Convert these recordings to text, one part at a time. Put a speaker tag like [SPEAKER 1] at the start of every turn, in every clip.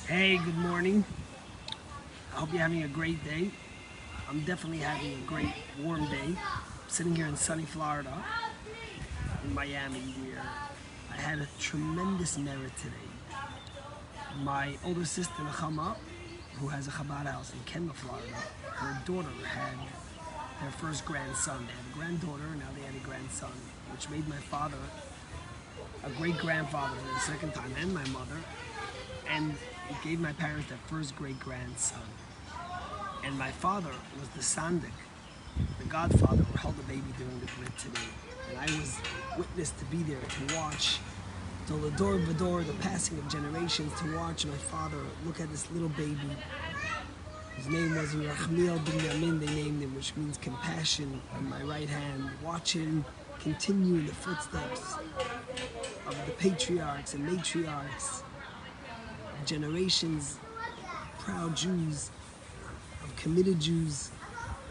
[SPEAKER 1] Hey, good morning. I hope you're having a great day. I'm definitely having a great warm day. I'm sitting here in sunny Florida, in Miami, where I had a tremendous merit today. My older sister, Nechama, who has a Chabad house in Kendall, Florida, her daughter had their first grandson. They had a granddaughter, and now they had a grandson, which made my father a great grandfather for the second time, and my mother, and it gave my parents their first great grandson. And my father was the Sandak, the godfather, who held the baby during the Brit today. And I was witness to be there to watch till the door Vador, the passing of generations, to watch my father look at this little baby. His name was Rachmiel bin Yamin, they named him, which means compassion, in my right hand. Watch him continue in the footsteps of the patriarchs and matriarchs, of generations, proud Jews, of committed Jews.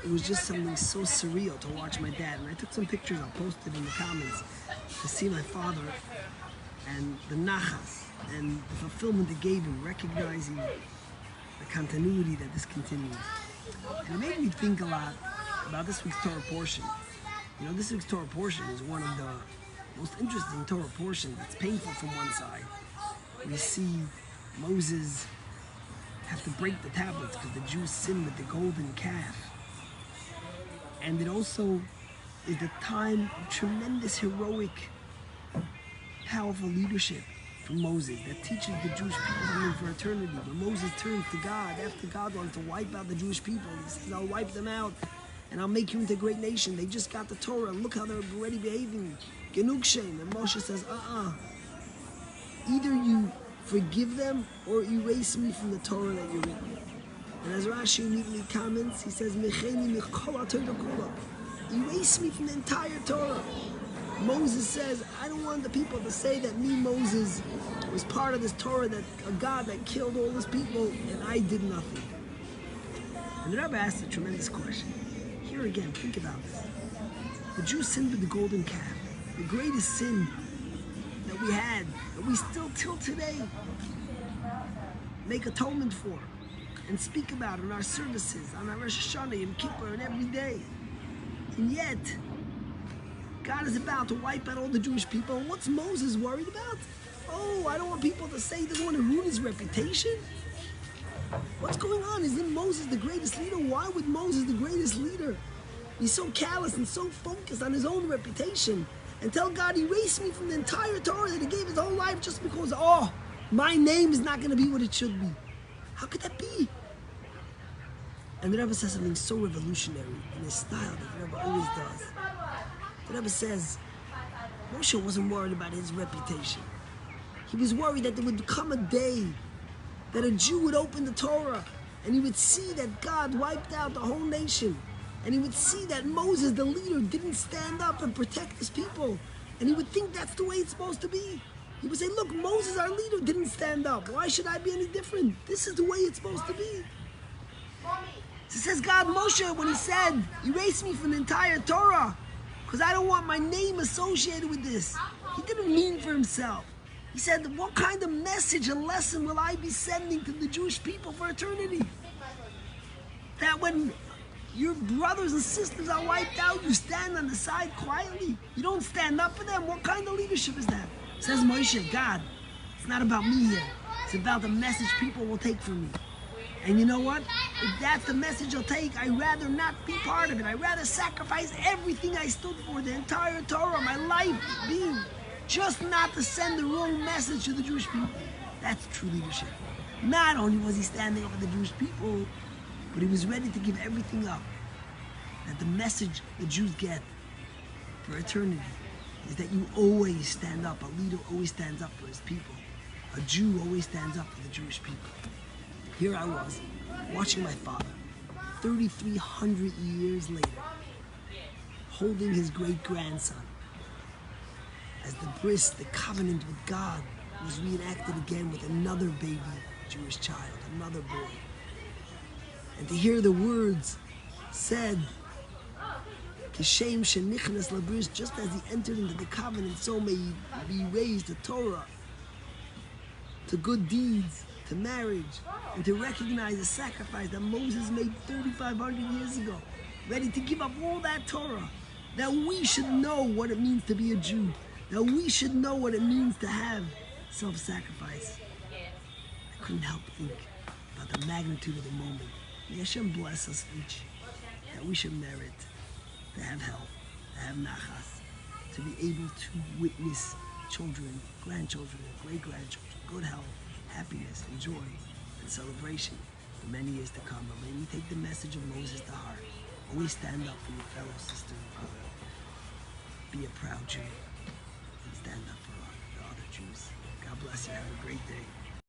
[SPEAKER 1] It was just something so surreal to watch my dad. And I took some pictures, I'll post it in the comments, to see my father and the nachas and the fulfillment it gave him, recognizing the continuity that this continues. And it made me think a lot about this week's Torah portion. You know, this week's Torah portion is one of the most interesting Torah portions. It's painful from one side. We see Moses have to break the tablets because the Jews sinned with the golden calf. And it also is the time of tremendous heroic, powerful leadership from Moses that teaches the Jewish people something for eternity. When Moses turns to God, after God wants to wipe out the Jewish people, he says, I'll wipe them out and I'll make you into a great nation. They just got the Torah. Look how they're already behaving. Genug Shem. And Moshe says, either you forgive them or erase me from the Torah that you're written. And as Rashi immediately comments, he says, Mecheni michol haTorah kula. Erase me from the entire Torah. Moses says, I don't want the people to say that me, Moses, was part of this Torah, that a God that killed all his people, and I did nothing. And the Rebbe asked a tremendous question. Here again, think about this. The Jews sinned with the golden calf, the greatest sin that we had, that we still till today make atonement for and speak about in our services, on our Rosh Hashanah, Yom Kippur, and every day. And yet, God is about to wipe out all the Jewish people. And what's Moses worried about? Oh, I don't want people to say he doesn't want to ruin his reputation. What's going on? Isn't Moses the greatest leader? Why would Moses, the greatest leader, be so callous and so focused on his own reputation and tell God, erase me from the entire Torah that he gave his whole life just because, my name is not going to be what it should be? How could that be? And the Rebbe says something so revolutionary in his style that the Rebbe always does. The Rebbe says, Moshe wasn't worried about his reputation. He was worried that there would come a day that a Jew would open the Torah and he would see that God wiped out the whole nation. And he would see that Moses, the leader, didn't stand up and protect his people. And he would think that's the way it's supposed to be. He would say, look, Moses, our leader, didn't stand up. Why should I be any different? This is the way it's supposed to be. So says God, Moshe, when he said, erase me from the entire Torah, because I don't want my name associated with this. He didn't mean for himself. He said, what kind of message and lesson will I be sending to the Jewish people for eternity? That when your brothers and sisters are wiped out, you stand on the side quietly. You don't stand up for them. What kind of leadership is that? Says Moshe, God, it's not about me here. It's about the message people will take from me. And you know what? If that's the message I'll take, I'd rather not be part of it. I'd rather sacrifice everything I stood for, the entire Torah, my life being, just not to send the wrong message to the Jewish people. That's true leadership. Not only was he standing up for the Jewish people, but he was ready to give everything up. That the message the Jews get for eternity is that you always stand up. A leader always stands up for his people. A Jew always stands up for the Jewish people. Here I was, watching my father, 3,300 years later, holding his great-grandson, as the bris, the covenant with God, was reenacted again with another baby Jewish child, another boy. And to hear the words said, Kishem shenichnas labris, just as he entered into the covenant, so may he be raised to Torah, to good deeds, to to marriage, and to recognize the sacrifice that Moses made 3,500 years ago, ready to give up all that Torah, that we should know what it means to be a Jew, that we should know what it means to have self-sacrifice. I couldn't help think about the magnitude of the moment. May Hashem bless us each, that we should merit to have health, to have nachas, to be able to witness children, grandchildren, and great-grandchildren, good health, happiness, and joy, and celebration for many years to come. But may we take the message of Moses to heart. Always stand up for your fellow sister and brother. Be a proud Jew, and stand up for the other Jews. God bless you. Have a great day.